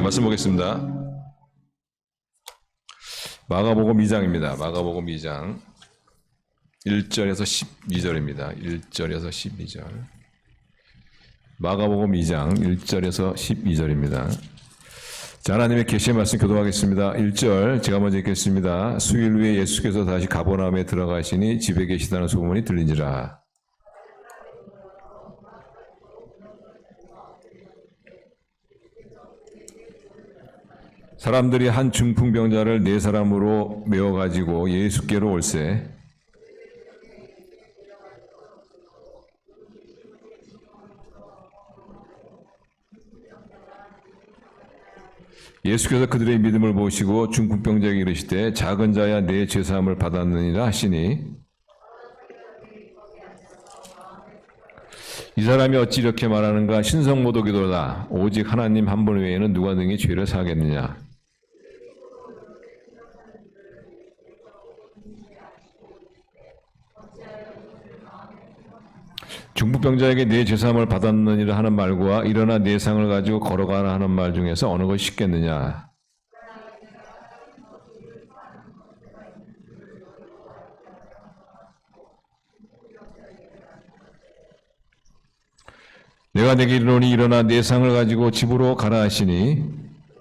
말씀 보겠습니다. 마가복음 2장입니다. 마가복음 2장 1절에서 12절입니다. 1절에서 12절. 마가복음 2장 1절에서 12절입니다. 자, 하나님의 계시의 말씀 교독하겠습니다. 1절 제가 먼저 읽겠습니다. 수일 후에 예수께서 다시 가버나움에 들어가시니 집에 계시다는 소문이 들리니라. 사람들이 한 중풍병자를 4사람으로 메어가지고 예수께로 올세 예수께서 그들의 믿음을 보시고 중풍병자에게 이르시되 작은 자야 내 죄사함을 받았느니라 하시니 이 사람이 어찌 이렇게 말하는가? 신성모독이도다. 오직 하나님 한 분 외에는 누가 능히 죄를 사하겠느냐? 중풍병자에게 내 죄사함을 받았느니라 하는 말과 일어나 내 상을 가지고 걸어가라 하는 말 중에서 어느 것이 쉽겠느냐? 내가 내게 이르노니 일어나 내 상을 가지고 집으로 가라 하시니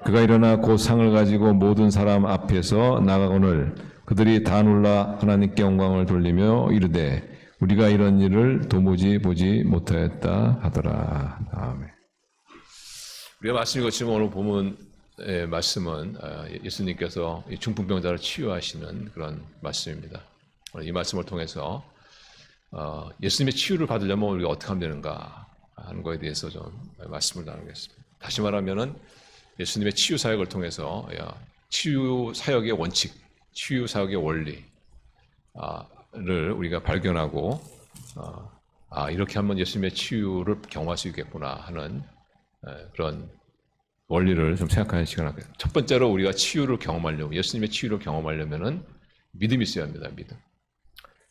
그가 일어나 곧 상을 가지고 모든 사람 앞에서 나가거늘 그들이 다 놀라 하나님께 영광을 돌리며 이르되 우리가 이런 일을 도무지 보지 못하였다 하더라. 아멘. 우리가 말씀 읽었지만 오늘 본문의 말씀은 예수님께서 중풍병자를 치유하시는 그런 말씀입니다. 이 말씀을 통해서 예수님의 치유를 받으려면 우리가 어떻게 하면 되는가 하는 것에 대해서 좀 말씀을 나누겠습니다. 다시 말하면은 예수님의 치유 사역을 통해서 치유 사역의 원칙, 치유 사역의 원리를 우리가 발견하고 이렇게 하면 예수님의 치유를 경험할 수 있겠구나 하는 그런 원리를 좀 생각하는 시간을 갖게 됩니다. 첫 번째로 우리가 치유를 경험하려면 예수님의 치유를 경험하려면은 믿음이 있어야 합니다. 믿음.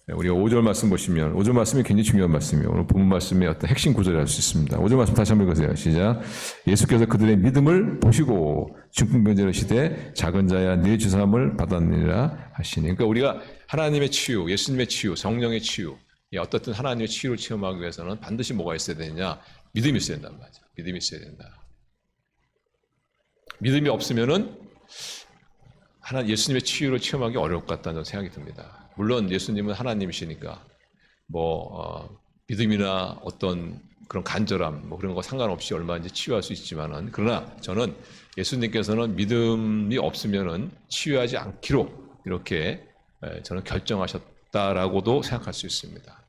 우리가 5절 말씀 보시면 5절 말씀이 굉장히 중요한 말씀이에요. 오늘 본문 말씀의 어떤 핵심 구절을 알 수 있습니다. 5절 말씀 다시 한번 읽으세요. 시작. 예수께서 그들의 믿음을 보시고 중풍병자를 시되 작은 자야 네 죄사함을 받았느니라 하시니. 그러니까 우리가 하나님의 치유, 예수님의 치유, 성령의 치유, 어떻든 하나님의 치유를 체험하기 위해서는 반드시 뭐가 있어야 되느냐? 믿음이 있어야 된단 말이죠. 믿음이 있어야 된다. 믿음이 없으면은 예수님의 치유를 체험하기 어려울 것 같다는 생각이 듭니다. 물론 예수님은 하나님이시니까 믿음이나 어떤 그런 간절함 그런 거 상관없이 얼마든지 치유할 수 있지만은 그러나 저는 예수님께서는 믿음이 없으면은 치유하지 않기로 이렇게 저는 결정하셨다라고도 생각할 수 있습니다.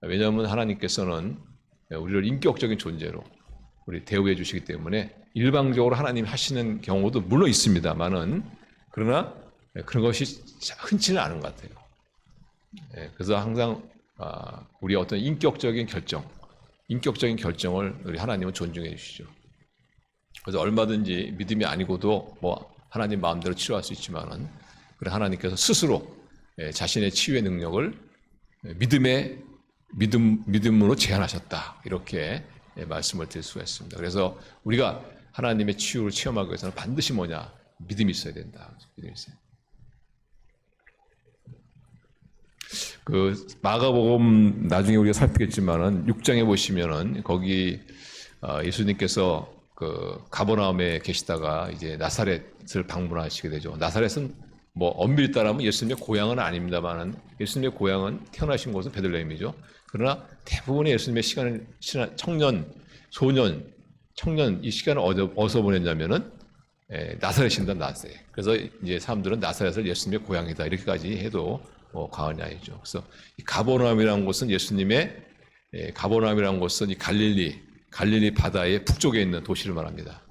왜냐하면 하나님께서는 우리를 인격적인 존재로 우리 대우해 주시기 때문에 일방적으로 하나님이 하시는 경우도 물론 있습니다만은 그러나 그런 것이 흔치는 않은 것 같아요. 그래서 항상 우리의 어떤 인격적인 결정을 우리 하나님은 존중해 주시죠. 그래서 얼마든지 믿음이 아니고도 뭐 하나님 마음대로 치료할 수 있지만은 그래 하나님께서 스스로 자신의 치유의 능력을 믿음으로 제한하셨다 이렇게 말씀을 드릴 수가 있습니다. 그래서 우리가 하나님의 치유를 체험하기 위해서는 반드시 뭐냐? 믿음이 있어야 된다. 믿음이 있어야. 그 마가복음 나중에 우리가 살피겠지만은 6장에 보시면은 거기 예수님께서 그 가버나움에 계시다가 이제 나사렛을 방문하시게 되죠. 나사렛은 뭐 엄밀히 따르면 예수님의 고향은 아닙니다만은 예수님의 고향은 태어나신 곳은 베들레헴이죠. 그러나 대부분의 예수님의 청년 이 시간을 어디서 보냈냐면은 나사렛입니다. 나사렛. 그래서 이제 사람들은 나사렛을 예수님의 고향이다 이렇게까지 해도 과언이 아니죠. 그래서 이 가버나움이라는 곳은 가버나움이라는 곳은 이 갈릴리 바다의 북쪽에 있는 도시를 말합니다.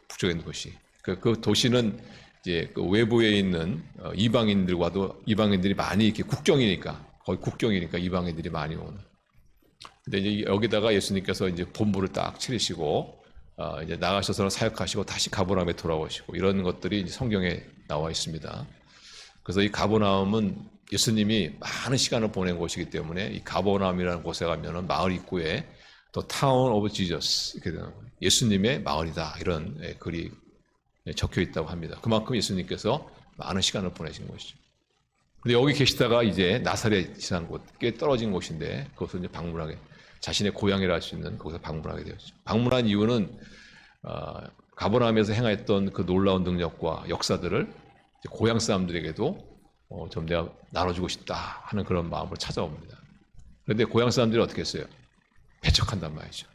북쪽에 있는 도시. 그 도시는 이제 그 외부에 있는 이방인들이 많이 이렇게 거의 국경이니까 이방인들이 많이 오는. 근데 이제 여기다가 예수님께서 이제 본부를 딱 차리시고 이제 나가셔서 사역하시고 다시 가버나움에 돌아오시고 이런 것들이 이제 성경에 나와 있습니다. 그래서 이 가버나움은 예수님이 많은 시간을 보낸 곳이기 때문에 이 가버나움이라는 곳에 가면은 마을 입구에 The Town of Jesus, 이렇게 되는 거예요. 예수님의 마을이다, 이런 글이 적혀 있다고 합니다. 그만큼 예수님께서 많은 시간을 보내신 것이죠. 근데 여기 계시다가 이제 나사렛이라는 곳, 꽤 떨어진 곳인데 그것을 이제 방문하게, 자신의 고향이라 할 수 있는 거기서 방문하게 되었죠. 방문한 이유는 가버나움에서 행하였던 그 놀라운 능력과 역사들을 고향 사람들에게도 좀 내가 나눠주고 싶다 하는 그런 마음으로 찾아옵니다. 그런데 고향 사람들이 어떻게 했어요? 배척한단 말이죠.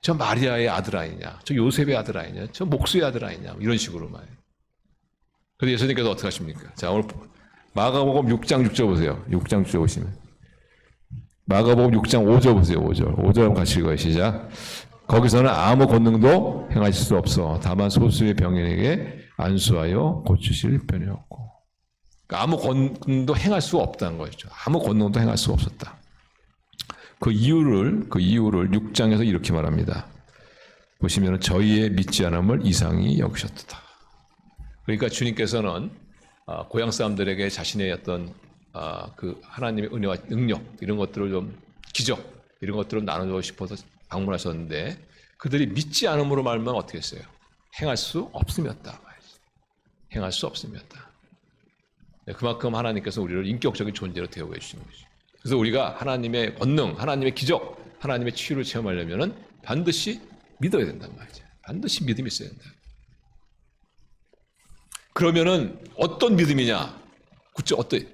저 마리아의 아들 아니냐, 저 요셉의 아들 아니냐, 저 목수의 아들 아니냐, 이런 식으로 말이에요. 그런데 예수님께서 어떻게 하십니까? 자, 오늘 마가복음 6장 6절 보세요. 6장 6절 보시면. 마가복음 6장 5절 보세요. 5절 같이 읽어요. 시작. 거기서는 아무 권능도 행하실 수 없어. 다만 소수의 병인에게 안수하여 고치실 편이었고. 그러니까 아무 권능도 행할 수 없다는 거죠. 아무 권능도 행할 수 없었다. 그 이유를 6장에서 이렇게 말합니다. 보시면 저희의 믿지 않음을 이상히 여기셨다. 그러니까 주님께서는 고향 사람들에게 자신의 어떤 그 하나님의 은혜와 능력 이런 것들을 좀 기적 이런 것들을 나누고 싶어서 방문하셨는데 그들이 믿지 않음으로 말면 어떻게 했어요? 행할 수 없음이었다. 행할 수 없음이었다. 그만큼 하나님께서 우리를 인격적인 존재로 대우해 주신 것이죠. 그래서 우리가 하나님의 권능, 하나님의 기적, 하나님의 치유를 체험하려면은 반드시 믿어야 된단 말이죠. 반드시 믿음이 있어야 된다. 그러면은 어떤 믿음이냐?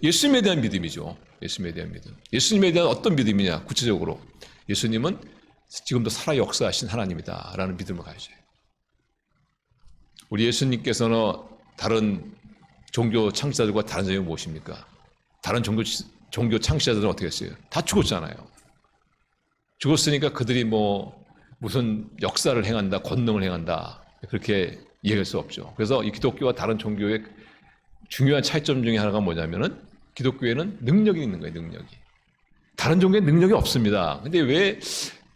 예수님에 대한 믿음이죠. 예수님에 대한 믿음. 예수님에 대한 어떤 믿음이냐? 구체적으로 예수님은 지금도 살아 역사하신 하나님이다라는 믿음을 가져요. 우리 예수님께서는 다른 종교 창시자들과 다른 점이 무엇입니까? 다른 종교 창시자들은 어떻게 했어요? 다 죽었잖아요. 죽었으니까 그들이 무슨 역사를 행한다, 권능을 행한다 그렇게 이해할 수 없죠. 그래서 이 기독교와 다른 종교의 중요한 차이점 중에 하나가 뭐냐면은 기독교에는 능력이 있는 거예요. 능력이. 다른 종교에 능력이 없습니다. 근데 왜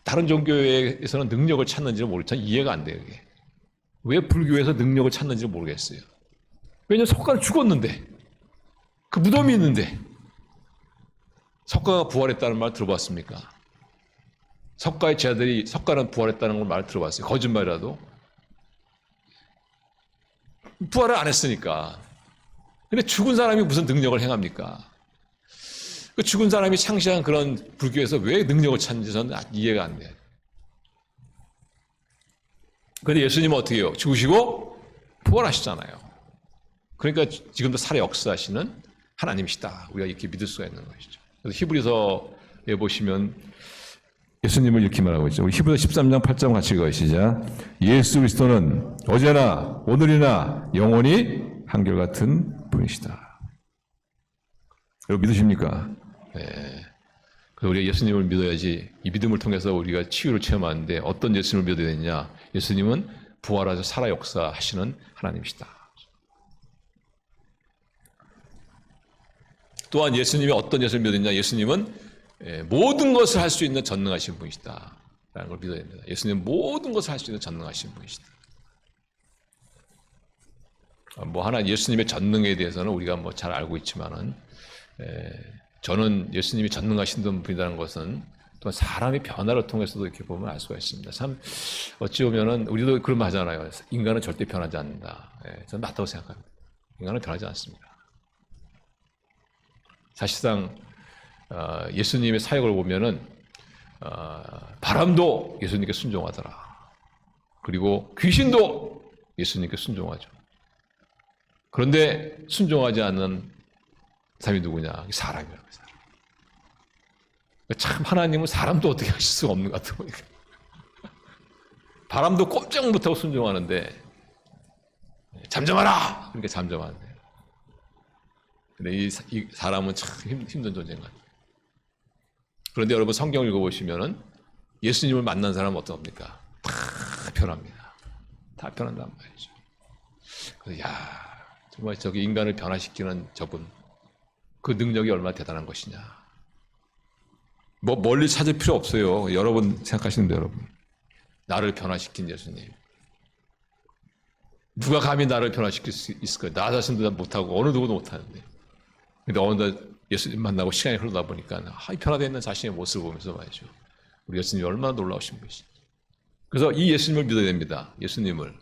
다른 종교에서는 능력을 찾는지를 모르겠어요. 이해가 안 돼요. 이게. 왜 불교에서 능력을 찾는지 모르겠어요. 왜냐하면 석가는 죽었는데 그 무덤이 있는데 석가가 부활했다는 말 들어봤습니까? 석가의 제자들이 석가는 부활했다는 걸 말 들어봤어요. 거짓말이라도. 부활을 안 했으니까. 근데 죽은 사람이 무슨 능력을 행합니까? 그 죽은 사람이 창시한 그런 불교에서 왜 능력을 찾는지 저는 이해가 안 돼요. 그런데 예수님은 어떻게 해요? 죽으시고 부활하시잖아요. 그러니까 지금도 살아 역사하시는 하나님이시다. 우리가 이렇게 믿을 수가 있는 것이죠. 그래서 히브리서에 보시면 예수님을 이렇게 말하고 있죠. 우리 히브리서 13장 8절 같이 읽으시죠. 예수 그리스도는 어제나 오늘이나 영원히 한결같은 분이시다. 여러분 믿으십니까? 네. 그래서 우리가 예수님을 믿어야지 이 믿음을 통해서 우리가 치유를 체험하는데 어떤 예수님을 믿어야 되느냐? 예수님은 부활하셔 살아 역사하시는 하나님이시다. 또한 예수님이 어떤 예수님을 믿느냐? 예수님은 모든 것을 할 수 있는 전능하신 분이시다. 라는 걸 믿어야 됩니다. 예수님은 모든 것을 할 수 있는 전능하신 분이시다. 예수님의 전능에 대해서는 우리가 잘 알고 있지만은, 저는 예수님이 전능하신 분이라는 것은 또 사람의 변화를 통해서도 이렇게 보면 알 수가 있습니다. 참, 어찌 보면은, 우리도 그런 말 하잖아요. 인간은 절대 변하지 않는다. 저는 맞다고 생각합니다. 인간은 변하지 않습니다. 사실상 예수님의 사역을 보면은 바람도 예수님께 순종하더라. 그리고 귀신도 예수님께 순종하죠. 그런데 순종하지 않는 사람이 누구냐? 사람이라고. 사람. 참 하나님은 사람도 어떻게 하실 수가 없는 것 같아 보니까. 바람도 꼼짝 못하고 순종하는데 잠잠하라! 그러니까 잠잠하는데. 근데 이 사람은 참 힘든 존재인 것 같아요. 그런데 여러분 성경을 읽어보시면은 예수님을 만난 사람은 어떻습니까? 다 변합니다. 다 변한단 말이죠. 그래서 정말 저기 인간을 변화시키는 저분 그 능력이 얼마나 대단한 것이냐. 멀리 찾을 필요 없어요. 여러분 생각하시는데 여러분. 나를 변화시킨 예수님. 누가 감히 나를 변화시킬 수 있을까요? 나 자신도 못하고 어느 누구도 못하는데. 근데 어느 날 예수님 만나고 시간이 흐르다 보니까 이 변화되어 있는 자신의 모습을 보면서 말이죠. 우리 예수님이 얼마나 놀라우신 것이지. 그래서 이 예수님을 믿어야 됩니다. 예수님을.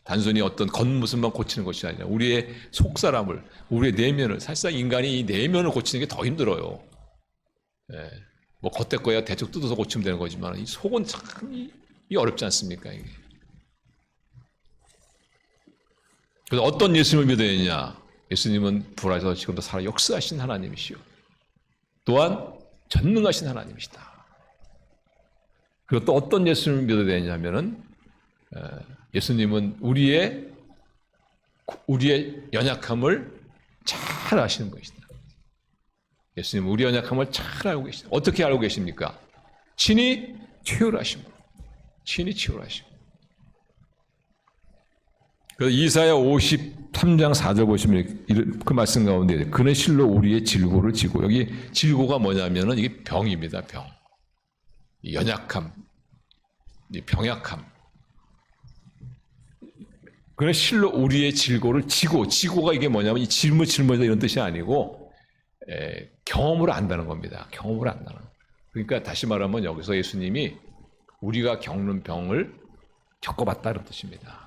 단순히 어떤 겉모습만 고치는 것이 아니라 우리의 속사람을, 우리의 내면을, 사실상 인간이 이 내면을 고치는 게 더 힘들어요. 뭐 겉에 거야 대충 뜯어서 고치면 되는 거지만 이 속은 참 어렵지 않습니까? 이게. 그래서 어떤 예수님을 믿어야 되느냐? 예수님은 부활하셔서 지금도 살아 역사하신 하나님이시요. 또한 전능하신 하나님이시다. 그리고 또 어떤 예수님을 믿어야 되냐면은 예수님은 우리의 연약함을 잘 아시는 것이다. 예수님은 우리의 연약함을 잘 알고 계시다. 어떻게 알고 계십니까? 친히 치유하심으로. 친히 치유하심으로. 그래서 이사야 53장 4절 보시면 그 말씀 가운데 그는 실로 우리의 질고를 지고, 여기 질고가 뭐냐면은 이게 병입니다. 병. 이 연약함, 이 병약함. 그는 실로 우리의 질고를 지고, 지고가 이게 뭐냐면 이 짊어지다 이런 뜻이 아니고 경험으로 안다는 겁니다. 경험으로 안다는. 그러니까 다시 말하면 여기서 예수님이 우리가 겪는 병을 겪어봤다는 뜻입니다.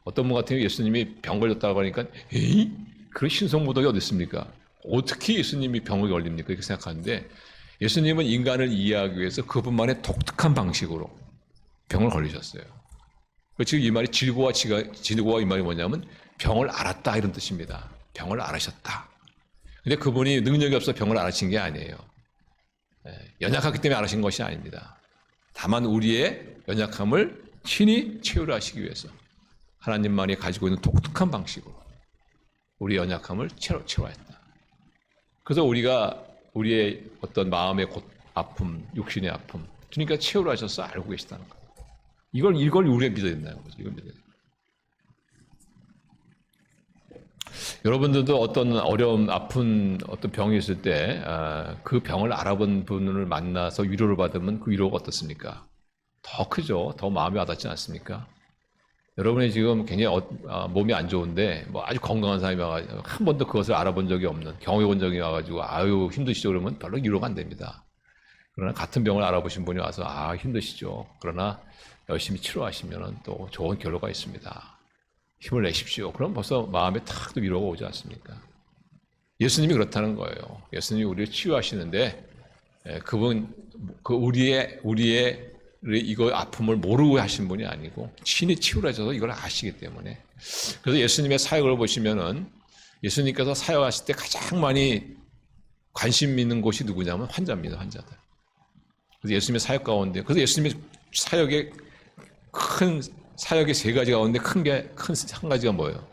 어떤 분 같은 경우 예수님이 병 걸렸다고 하니까 에이? 그런 신성모독이 어디 있습니까? 어떻게 예수님이 병을 걸립니까? 이렇게 생각하는데 예수님은 인간을 이해하기 위해서 그분만의 독특한 방식으로 병을 걸리셨어요. 지금 이 말이 질고와 이 말이 뭐냐면 병을 알았다 이런 뜻입니다. 병을 알으셨다. 근데 그분이 능력이 없어 병을 알으신 게 아니에요. 연약하기 때문에 알으신 것이 아닙니다. 다만 우리의 연약함을 친히 치유를 하시기 위해서 하나님만이 가지고 있는 독특한 방식으로 우리의 연약함을 치유하였다. 그래서 우리가 우리의 어떤 마음의 아픔, 육신의 아픔, 주님께서 치유를 하셔서 알고 계시다는 것. 이걸 우리가 믿어야 된다는 거죠. 이걸 믿어야 된다. 여러분들도 어떤 어려움, 아픈 어떤 병이 있을 때 그 병을 알아본 분을 만나서 위로를 받으면 그 위로가 어떻습니까? 더 크죠. 더 마음이 와닿지 않습니까? 여러분이 지금 굉장히 몸이 안 좋은데 뭐 아주 건강한 사람이 와가지고 한 번도 그것을 알아본 적이 없는, 경험해 본 적이 와가지고 아유 힘드시죠 그러면 별로 위로가 안 됩니다. 그러나 같은 병을 알아보신 분이 와서 힘드시죠. 그러나 열심히 치료하시면 또 좋은 결과가 있습니다. 힘을 내십시오. 그럼 벌써 마음에 탁 또 위로가 오지 않습니까? 예수님이 그렇다는 거예요. 예수님이 우리를 치유하시는데 그분 우리의 이거 아픔을 모르고 하신 분이 아니고 친히 치유를 하셔서 이걸 아시기 때문에. 그래서 예수님의 사역을 보시면은 예수님께서 사역하실 때 가장 많이 관심 있는 곳이 누구냐면 환자입니다. 환자들. 그래서 예수님의 사역 가운데, 그래서 예수님의 사역의 세 가지 가운데 큰 한 가지가 뭐예요?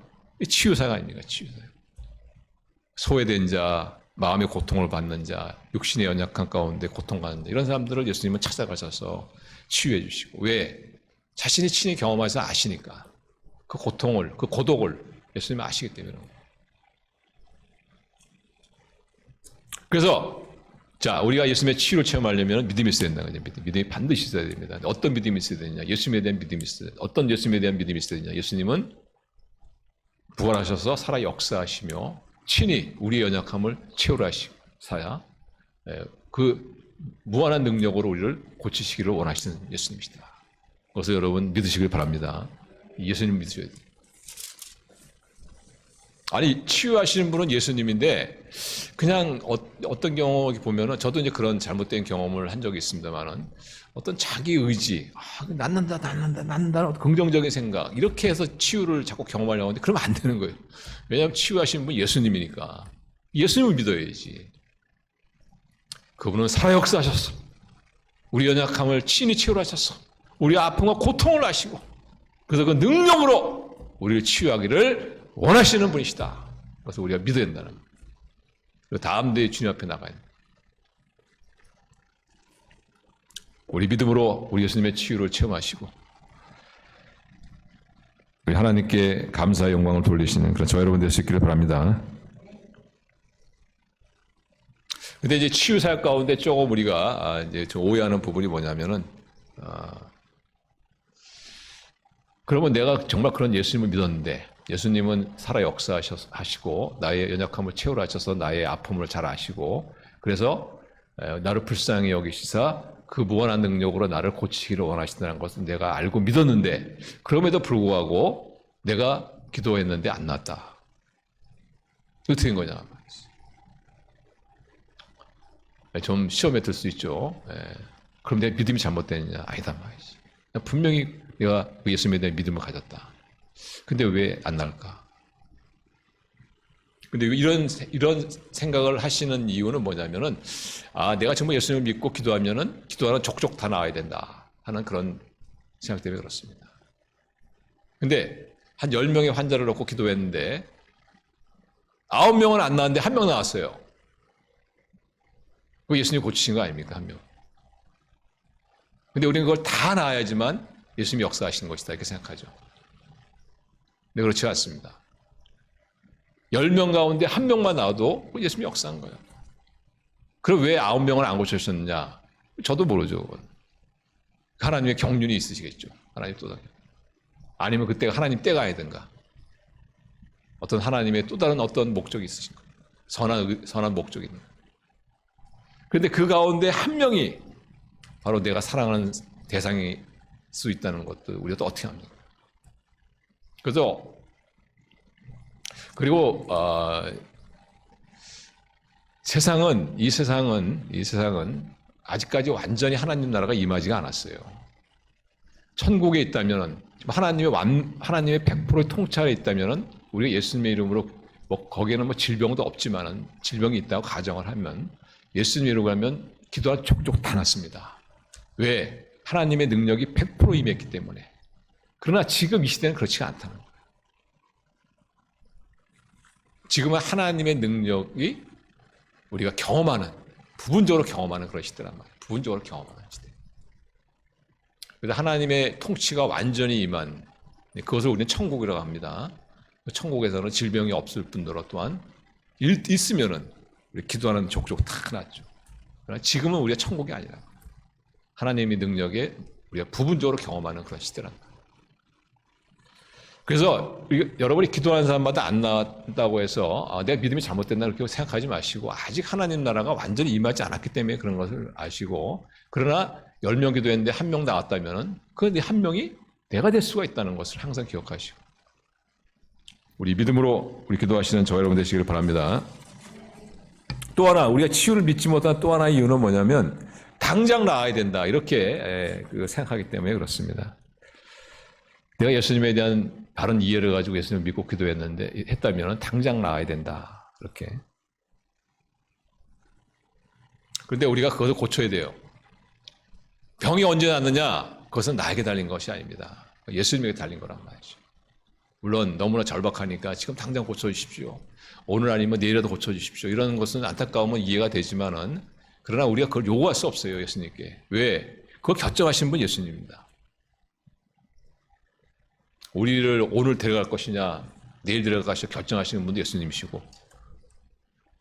치유사가 아닙니까? 치유사역. 소외된 자, 마음의 고통을 받는 자, 육신의 연약한 가운데 고통받는 자, 이런 사람들을 예수님은 찾아가셔서 치유해 주시고. 왜? 자신이 친히 경험해서 아시니까. 그 고통을, 그 고독을 예수님은 아시기 때문에. 그래서 우리가 예수님의 치유를 체험하려면 믿음이 있어야 된다는 거죠. 믿음이 반드시 있어야 됩니다. 어떤 믿음이 있어야 되느냐? 예수님에 대한 믿음이 있어야 됩니다. 어떤 예수님에 대한 믿음이 있어야 되느냐? 예수님은 부활하셔서 살아 역사하시며 친히 우리의 연약함을 치유를 하셔야 그 무한한 능력으로 우리를 고치시기를 원하시는 예수님이시다. 그래서 여러분 믿으시길 바랍니다. 예수님 믿으셔야 돼요. 아니 치유하시는 분은 예수님인데 그냥 어떤 경우 보면은 저도 이제 그런 잘못된 경험을 한 적이 있습니다만은 어떤 자기 의지, 낫는다 긍정적인 생각 이렇게 해서 치유를 자꾸 경험하려고 하는데 그러면 안 되는 거예요. 왜냐하면 치유하시는 분은 예수님이니까 예수님을 믿어야지. 그분은 살아 역사하셨어. 우리 연약함을 친히 치유하셨어. 우리 아픔과 고통을 아시고 그래서 그 능력으로 우리를 치유하기를 원하시는 분이시다. 그래서 우리가 믿어야 된다는 거예요. 그리고 다음 대에 주님 앞에 나가야 돼요. 우리 믿음으로 우리 예수님의 치유를 체험하시고 우리 하나님께 감사의 영광을 돌리시는 그런 저 여러분 될 수 있기를 바랍니다. 근데 이제 치유 사역 가운데 조금 우리가 이제 좀 오해하는 부분이 뭐냐면은 그러면 내가 정말 그런 예수님을 믿었는데 예수님은 살아 역사하시고 나의 연약함을 채우라 하셔서 나의 아픔을 잘 아시고 그래서 나를 불쌍히 여기시사 그 무한한 능력으로 나를 고치기를 원하신다는 것은 내가 알고 믿었는데 그럼에도 불구하고 내가 기도했는데 안 났다. 어떻게 된 거냐? 좀 시험에 들 수 있죠. 그럼 내 믿음이 잘못됐느냐? 아니다 말이지. 분명히 내가 예수님에 대한 믿음을 가졌다. 근데 왜 안 날까? 근데 이런 생각을 하시는 이유는 뭐냐면은, 내가 정말 예수님을 믿고 기도하면은, 기도하는 족족 다 나와야 된다. 하는 그런 생각 때문에 그렇습니다. 근데, 한 10명의 환자를 놓고 기도했는데, 9명은 안 나왔는데 1명 나왔어요. 그 예수님이 고치신 거 아닙니까? 1명. 근데 우리는 그걸 다 나아야지만 예수님이 역사하시는 것이다. 이렇게 생각하죠. 근데 그렇지 않습니다. 10명 가운데 1명만 나와도 예수님이 역사한 거예요. 그럼 왜 9명을 안 고쳐주셨느냐? 저도 모르죠. 그건. 하나님의 경륜이 있으시겠죠. 하나님 또 다른. 아니면 그때가 하나님 때가 아니든가. 어떤 하나님의 또 다른 어떤 목적이 있으신 거예요. 선한 목적이 있는 거예요. 그런데 그 가운데 1명이 바로 내가 사랑하는 대상일 수 있다는 것도 우리가 또 어떻게 합니까? 그리고 이 세상은 아직까지 완전히 하나님 나라가 임하지가 않았어요. 천국에 있다면은 하나님의 100%의 통찰에 있다면은 우리가 예수님의 이름으로 거기에는 질병도 없지만은 질병이 있다고 가정을 하면 예수님 이름으로 하면 기도가 족족 다 났습니다. 왜? 하나님의 능력이 100% 임했기 때문에. 그러나 지금 이 시대는 그렇지가 않다는 거예요. 지금은 하나님의 능력이 우리가 부분적으로 경험하는 그런 시대란 말이에요. 부분적으로 경험하는 시대. 그래서 하나님의 통치가 완전히 임한, 그것을 우리는 천국이라고 합니다. 천국에서는 질병이 없을 뿐더러 또한 있으면은 우리 기도하는 족족 다 났죠. 그러나 지금은 우리가 천국이 아니라 하나님의 능력에 우리가 부분적으로 경험하는 그런 시대란 말이에요. 그래서 여러분이 기도하는 사람마다 안 나왔다고 해서 내가 믿음이 잘못됐나 그렇게 생각하지 마시고 아직 하나님 나라가 완전히 임하지 않았기 때문에 그런 것을 아시고 그러나 10명 기도했는데 1명 나왔다면 그 1명이 내가 될 수가 있다는 것을 항상 기억하시고 우리 믿음으로 우리 기도하시는 저와 여러분 되시기를 바랍니다. 또 하나 우리가 치유를 믿지 못한 또 하나의 이유는 뭐냐면 당장 나아야 된다 이렇게 생각하기 때문에 그렇습니다. 내가 예수님에 대한 바른 이해를 가지고 예수님을 믿고 했다면 당장 나아야 된다. 그렇게. 그런데 우리가 그것을 고쳐야 돼요. 병이 언제 낫느냐? 그것은 나에게 달린 것이 아닙니다. 예수님에게 달린 거란 말이죠. 물론 너무나 절박하니까 지금 당장 고쳐주십시오. 오늘 아니면 내일이라도 고쳐주십시오. 이런 것은 안타까우면 이해가 되지만은 그러나 우리가 그걸 요구할 수 없어요. 예수님께. 왜? 그걸 결정하신 분 예수님입니다. 우리를 오늘 데려갈 것이냐 내일 데려갈 것이냐 결정하시는 분도 예수님이시고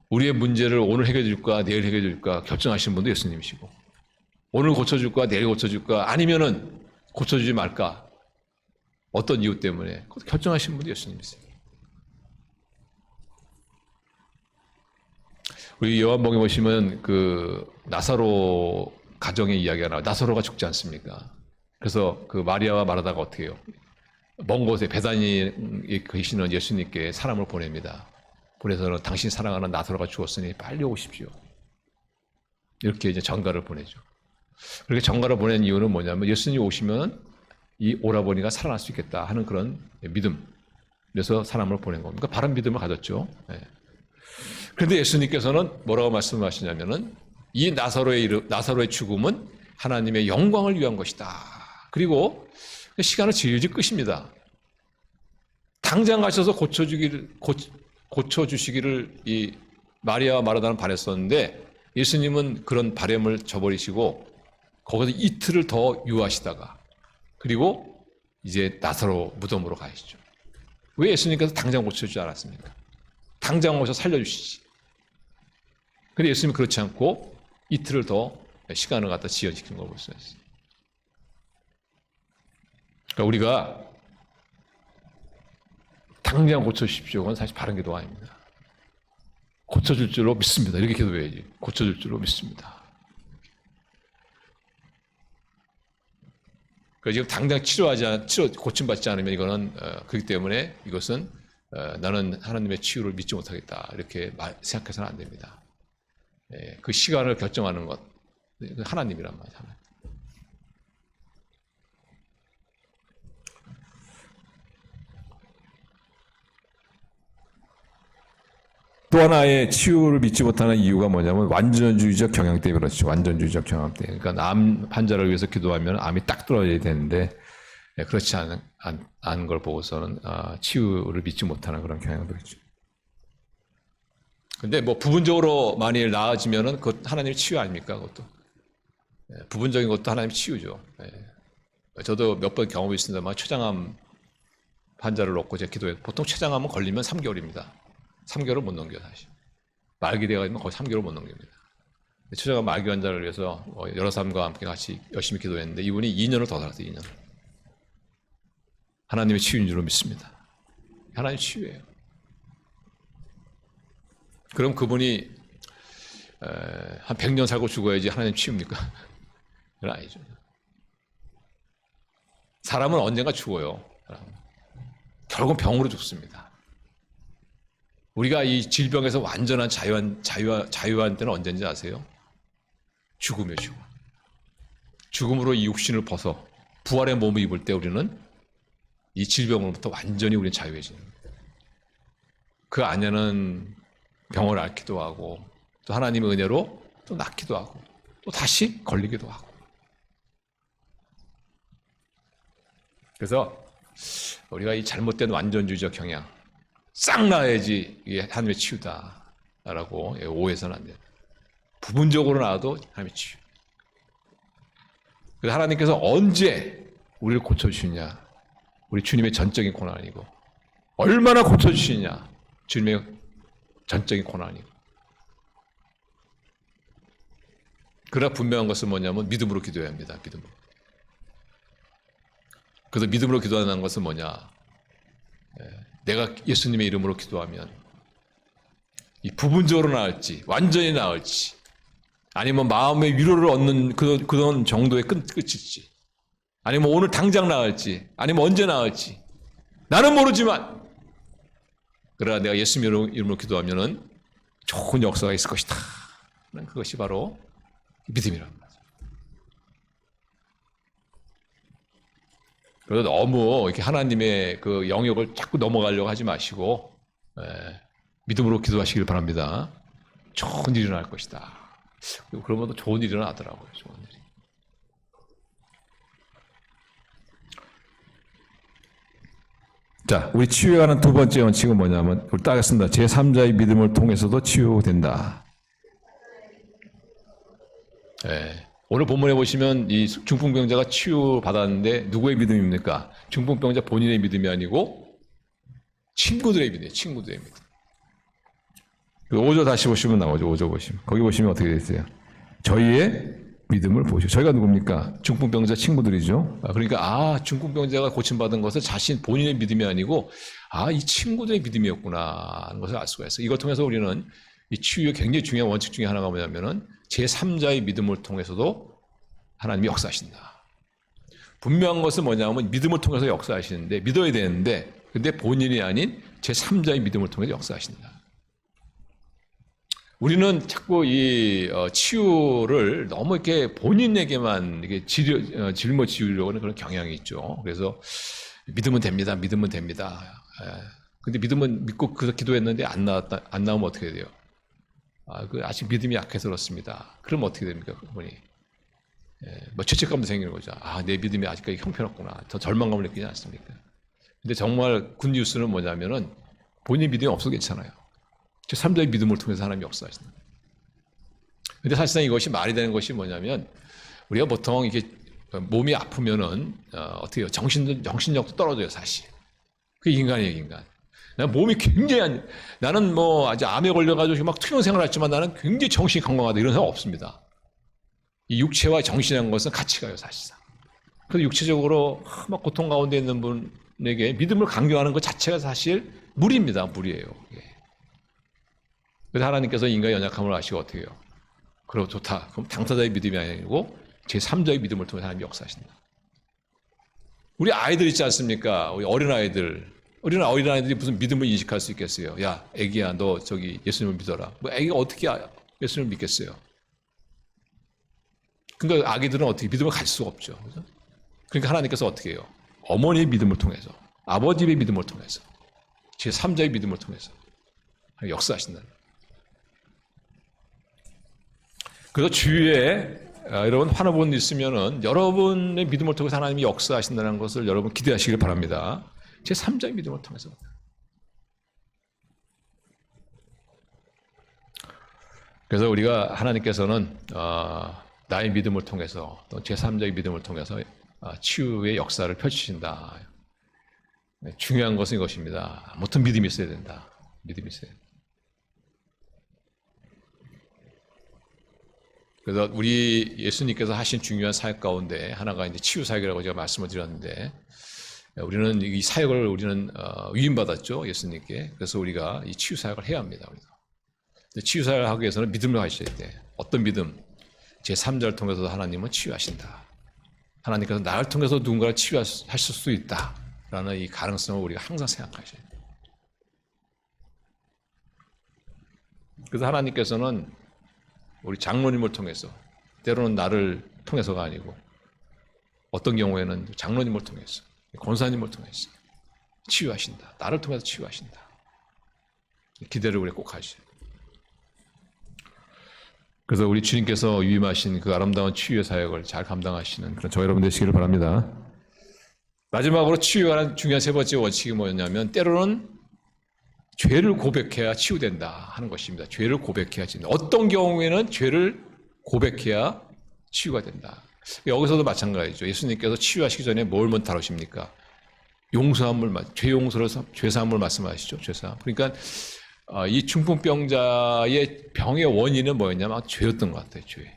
우리의 문제를 오늘 해결해 줄까 내일 해결해 줄까 결정하시는 분도 예수님이시고 오늘 고쳐줄까 내일 고쳐줄까 아니면은 고쳐주지 말까 어떤 이유 때문에 결정하시는 분도 예수님이세요. 우리 요한복음에 보시면 나사로 가정의 이야기가 나와요. 나사로가 죽지 않습니까? 그래서 마리아와 마르다가 어떻게 해요? 먼 곳에 베다니에 계시는 예수님께 사람을 보냅니다. 보내서는 당신 사랑하는 나사로가 죽었으니 빨리 오십시오. 이렇게 이제 전가를 보내죠. 그렇게 전가를 보낸 이유는 뭐냐면 예수님이 오시면 이 오라버니가 살아날 수 있겠다 하는 그런 믿음. 그래서 사람을 보낸 겁니다. 그러니까 바른 믿음을 가졌죠. 그런데 예수님께서는 뭐라고 말씀하시냐면은 이 나사로의 죽음은 하나님의 영광을 위한 것이다. 그리고 시간을 질질 끄십니다. 당장 가셔서 고쳐주시기를 이 마리아와 마르다는 바랬었는데 예수님은 그런 바램을 저버리시고 거기서 이틀을 더 유하시다가 그리고 이제 나사로 무덤으로 가시죠. 왜 예수님께서 당장 고쳐주지 않았습니까? 당장 오셔서 살려주시지. 그런데 예수님은 그렇지 않고 이틀을 더 시간을 갖다 지연시킨 걸 볼 수 있어요. 그러니까 우리가 당장 고쳐주십시오. 그건 사실 바른 기도가 아닙니다. 고쳐줄 줄로 믿습니다. 이렇게 기도해야지. 고쳐줄 줄로 믿습니다. 지금 당장 고침받지 않으면 이거는 그렇기 때문에 이것은 나는 하나님의 치유를 믿지 못하겠다 이렇게 생각해서는 안 됩니다. 그 시간을 결정하는 것 하나님이란 말이에요. 또 하나의 치유를 믿지 못하는 이유가 뭐냐면 완전주의적 경향 때문에 그렇죠. 완전주의적 경향 때문에. 그러니까 암 환자를 위해서 기도하면 암이 딱 떨어져야 되는데 그렇지 않은 걸 보고서는 치유를 믿지 못하는 그런 경향도 있죠. 근데 뭐 부분적으로 만일 나아지면은 그것 하나님의 치유 아닙니까? 그것도 부분적인 것도 하나님의 치유죠. 저도 몇 번 경험이 있습니다만 췌장암 환자를 놓고 제가 기도해요. 보통 췌장암은 걸리면 3개월입니다. 3개월을 못 넘겨요, 사실. 말기대가 있으면 거의 3개월을 못 넘깁니다. 췌장암 말기 환자를 위해서 여러 사람과 함께 같이 열심히 기도했는데 이분이 2년을 더 살았어요, 2년. 하나님의 치유인 줄로 믿습니다. 하나님 치유예요. 그럼 그분이 한 100년 살고 죽어야지 하나님 치유입니까? 그건 아니죠. 사람은 언젠가 죽어요. 결국은 병으로 죽습니다. 우리가 이 질병에서 완전한 자유한 때는 언제인지 아세요? 죽음이에요, 죽음. 죽음으로 이 육신을 벗어 부활의 몸을 입을 때 우리는 이 질병으로부터 완전히 우리는 자유해지는 거예요. 그 안에는 병을 앓기도 하고 또 하나님의 은혜로 또 낫기도 하고 또 다시 걸리기도 하고. 그래서 우리가 이 잘못된 완전주의적 경향 싹 나야지 이게 하나님의 치유다라고 오해서는 안 돼요. 부분적으로 나와도 하나님의 치유. 그래서 하나님께서 언제 우리를 고쳐주시냐? 우리 주님의 전적인 고난이고 얼마나 고쳐주시냐? 주님의 전적인 고난이고. 그러나 분명한 것은 뭐냐면 믿음으로 기도해야 합니다. 믿음으로. 그래서 믿음으로 기도하는 것은 뭐냐? 내가 예수님의 이름으로 기도하면 이 부분적으로 나을지 완전히 나을지 아니면 마음의 위로를 얻는 그런 정도의 끝일지 아니면 오늘 당장 나을지 아니면 언제 나을지 나는 모르지만 그러나 내가 예수님 이름으로 기도하면 좋은 역사가 있을 것이다. 그것이 바로 믿음이란 말이죠. 그래서 너무 이렇게 하나님의 그 영역을 자꾸 넘어가려고 하지 마시고 믿음으로 기도하시길 바랍니다. 좋은 일이 일어날 것이다. 그러면 또 좋은 일이 일어나더라고요. 좋은 일이. 자, 우리 치유에 관한 두 번째 원칙은 뭐냐면 우리 따겠습니다. 제3자의 믿음을 통해서도 치유된다. 오늘 본문에 보시면 이 중풍병자가 치유받았는데 누구의 믿음입니까? 중풍병자 본인의 믿음이 아니고 친구들의 믿음이에요. 친구들의 믿음. 5절 다시 보시면 나오죠. 5절 보시면. 거기 보시면 어떻게 되세요? 저희의 믿음을 보시오. 저희가 누굽니까? 중풍병자 친구들이죠. 그러니까 중풍병자가 고침받은 것은 본인의 믿음이 아니고 이 친구들의 믿음이었구나 하는 것을 알 수가 있어요. 이걸 통해서 우리는 이 치유의 굉장히 중요한 원칙 중에 하나가 뭐냐면은 제3자의 믿음을 통해서도 하나님이 역사하신다. 분명한 것은 뭐냐면 믿음을 통해서 역사하시는데 믿어야 되는데 근데 본인이 아닌 제3자의 믿음을 통해서 역사하신다. 우리는 자꾸 이 치유를 너무 이렇게 본인에게만 이렇게 짊어지려고 하는 그런 경향이 있죠. 그래서 믿으면 됩니다. 믿으면 됩니다. 근데 믿으면 믿고 그래서 기도했는데 안 나오면 어떻게 돼요? 아직 믿음이 약해서 그렇습니다. 그럼 어떻게 됩니까? 그분이 죄책감도 생기는 거죠. 내 믿음이 아직까지 형편없구나. 더 절망감을 느끼지 않습니까? 근데 정말 굿뉴스는 뭐냐면은 본인 믿음이 없어도 괜찮아요. 제3자의 믿음을 통해서 하나님이 역사하신다. 근데 사실상 이것이 말이 되는 것이 뭐냐면 우리가 보통 이게 몸이 아프면은 어떻게 해요? 정신력도 떨어져요, 사실. 그게 인간이에요, 인간. 몸이 굉장히 나는 뭐 아직 암에 걸려가지고 막 투병 생활을 했지만 나는 굉장히 정신이 건강하다 이런 사람 없습니다. 이 육체와 정신이라는 것은 같이 가요, 사실상. 그래서 육체적으로 막 고통 가운데 있는 분에게 믿음을 강요하는 것 자체가 사실 무리입니다, 무리예요. 그래서 하나님께서 인간의 연약함을 아시고 어떻게 해요? 그럼 좋다. 그럼 당사자의 믿음이 아니고 제3자의 믿음을 통해 하나님이 역사하신다. 우리 아이들 있지 않습니까? 우리 어린아이들이 무슨 믿음을 인식할 수 있겠어요? 야, 애기야, 너 저기 예수님을 믿어라. 뭐 애기가 어떻게 예수님을 믿겠어요? 그러니까 아기들은 어떻게 믿음을 가질 수가 없죠. 그죠? 그러니까 하나님께서 어떻게 해요? 어머니의 믿음을 통해서, 아버지의 믿음을 통해서, 제3자의 믿음을 통해서 역사하신다는 거예요. 그래서 주위에 여러분 환호본 있으면은 여러분의 믿음을 통해서 하나님이 역사하신다는 것을 여러분 기대하시길 바랍니다. 제3자의 믿음을 통해서. 그래서 우리가 하나님께서는 나의 믿음을 통해서 또 제3자의 믿음을 통해서 치유의 역사를 펼치신다. 중요한 것은 이것입니다. 아무튼 믿음이 있어야 된다. 믿음이 있어야 된다. 그래서 우리 예수님께서 하신 중요한 사역 가운데 하나가 이제 치유 사역이라고 제가 말씀을 드렸는데, 우리는 이 사역을 위임받았죠, 예수님께. 그래서 우리가 이 치유 사역을 해야 합니다. 치유 사역을 하기 위해서는 믿음을 가지셔야 돼. 어떤 믿음? 제3자를 통해서 하나님은 치유하신다. 하나님께서 나를 통해서 누군가를 치유하실 수 있다라는 이 가능성을 우리가 항상 생각하셔야 돼요. 그래서 하나님께서는 우리 장로님을 통해서, 때로는 나를 통해서가 아니고 어떤 경우에는 장로님을 통해서, 권사님을 통해서 치유하신다. 나를 통해서 치유하신다. 기대를 우리 꼭 하셔야 돼요. 그래서 우리 주님께서 위임하신 그 아름다운 치유의 사역을 잘 감당하시는 그런 저 여러분 되시기를 바랍니다. 마지막으로 치유에 관한 중요한 세 번째 원칙이 뭐였냐면, 때로는 죄를 고백해야 치유된다 하는 것입니다. 죄를 고백해야 치유된다. 어떤 경우에는 죄를 고백해야 치유가 된다. 여기서도 마찬가지죠. 예수님께서 치유하시기 전에 뭘 먼저 다루십니까? 용서함을, 죄사함을 말씀하시죠. 죄사함. 그러니까 이 중풍병자의 병의 원인은 뭐였냐면 죄였던 것 같아요. 죄.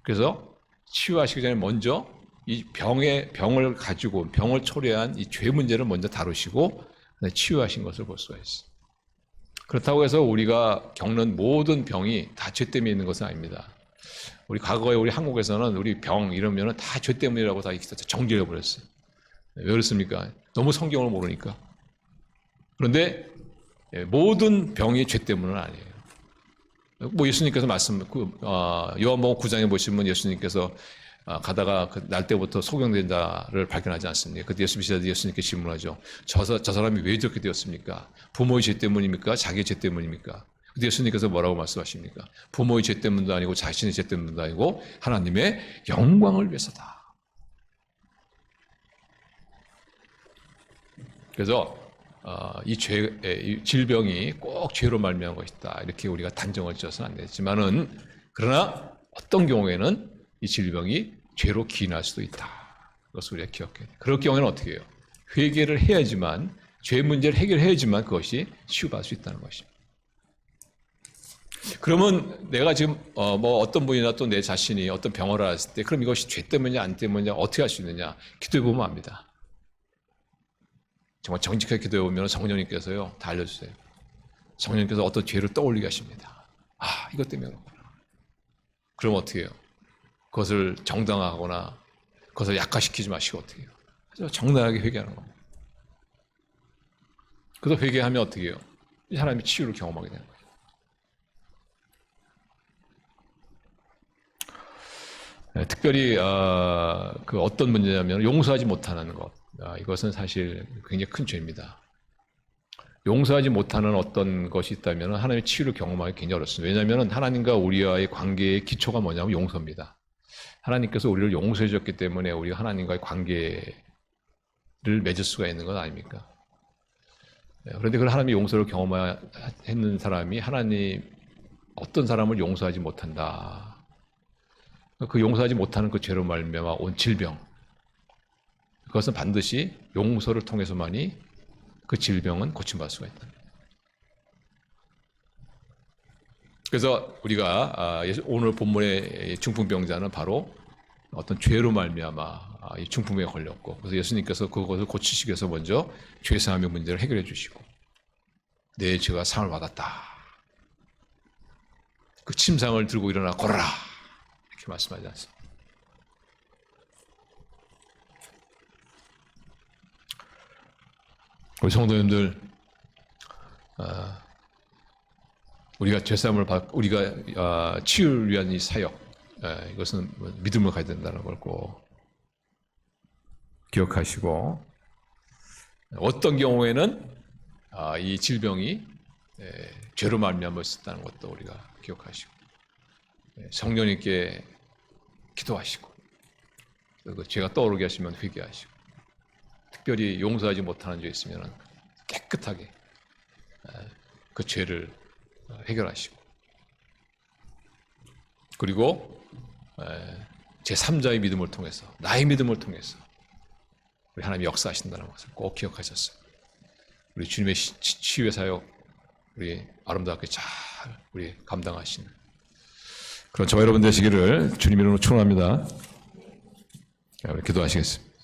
그래서 치유하시기 전에 먼저 이 병을 가지고 병을 초래한 이 죄 문제를 먼저 다루시고 치유하신 것을 볼 수가 있어요. 그렇다고 해서 우리가 겪는 모든 병이 다 죄 때문에 있는 것은 아닙니다. 우리 과거에 우리 한국에서는 우리 병 이러면은 다 죄 때문이라고 다 정죄해 버렸어요. 왜 그렇습니까? 너무 성경을 모르니까. 그런데 모든 병이 죄 때문은 아니에요. 뭐 예수님께서 요한복음 9장에 보시면 예수님께서 가다가 그 날 때부터 소경된 자를 발견하지 않습니까? 그때 예수님께 질문하죠. 저 사람이 왜 저렇게 되었습니까? 부모의 죄 때문입니까? 자기의 죄 때문입니까? 그때 예수님께서 뭐라고 말씀하십니까? 부모의 죄 때문도 아니고 자신의 죄 때문도 아니고 하나님의 영광을 위해서다. 그래서 이 질병이 꼭 죄로 말미암은 것이다. 이렇게 우리가 단정을 지어서는 안 되지만은, 그러나 어떤 경우에는 이 질병이 죄로 기인할 수도 있다. 그것을 우리가 기억해야 돼요. 그럴 경우에는 어떻게 해요? 회개를 해야지만, 죄 문제를 해결해야지만 그것이 치유받을 수 있다는 것입니다. 그러면 내가 지금 어떤 분이나 또 내 자신이 어떤 병을 앓았을 때, 그럼 이것이 죄 때문이냐 안 때문이냐 어떻게 할 수 있느냐? 기도해 보면 압니다. 정말 정직하게 기도해 보면 성령님께서요 다 알려주세요. 성령님께서 어떤 죄를 떠올리게 하십니다. 이것 때문에 그렇구나. 그럼 어떻게 해요? 그것을 정당화하거나 그것을 약화시키지 마시고 어떻게 해요? 정당하게 회개하는 겁니다. 그래서 회개하면 어떻게 해요? 이 사람이 치유를 경험하게 되는 거예요. 특별히 그 어떤 문제냐면 용서하지 못하는 것. 이것은 사실 굉장히 큰 죄입니다. 용서하지 못하는 어떤 것이 있다면 하나님의 치유를 경험하기 굉장히 어렵습니다. 왜냐하면 하나님과 우리와의 관계의 기초가 뭐냐면 용서입니다. 하나님께서 우리를 용서해 주셨기 때문에 우리가 하나님과의 관계를 맺을 수가 있는 것 아닙니까? 그런데 그 하나님의 용서를 경험했는 사람이 어떤 사람을 용서하지 못한다. 그 용서하지 못하는 그 죄로 말미암아 온 질병, 그것은 반드시 용서를 통해서만이 그 질병은 고침받을 수가 있다. 그래서 우리가 오늘 본문의 중풍병자는 바로 어떤 죄로 말미암아 이 중풍에 걸렸고, 그래서 예수님께서 그것을 고치시기 위해서 먼저 죄사함의 문제를 해결해 주시고, 내 죄가 상을 받았다. 그 침상을 들고 일어나 걸어라. 이렇게 말씀하지 않습니다. 우리 성도님들, 우리가 죄사함을 받고 우리가 치유를 위한 이 사역, 이것은 믿음을 가야 된다는 걸 꼭 기억하시고, 어떤 경우에는 이 질병이 죄로 말미암을 수 있다는 것도 우리가 기억하시고, 성령님께 기도하시고, 그 죄가 떠오르게 하시면 회개하시고, 특별히 용서하지 못하는 죄 있으면 깨끗하게 그 죄를 해결하시고, 그리고 제3자의 믿음을 통해서, 나의 믿음을 통해서 우리 하나님이 역사하신다는 것을 꼭 기억하셨어요. 우리 주님의 치유의 사역 우리 아름답게 잘 우리 감당하시는 그런 저와 여러분 되시기를 주님 이름으로 축원합니다. 우리 기도하시겠습니다.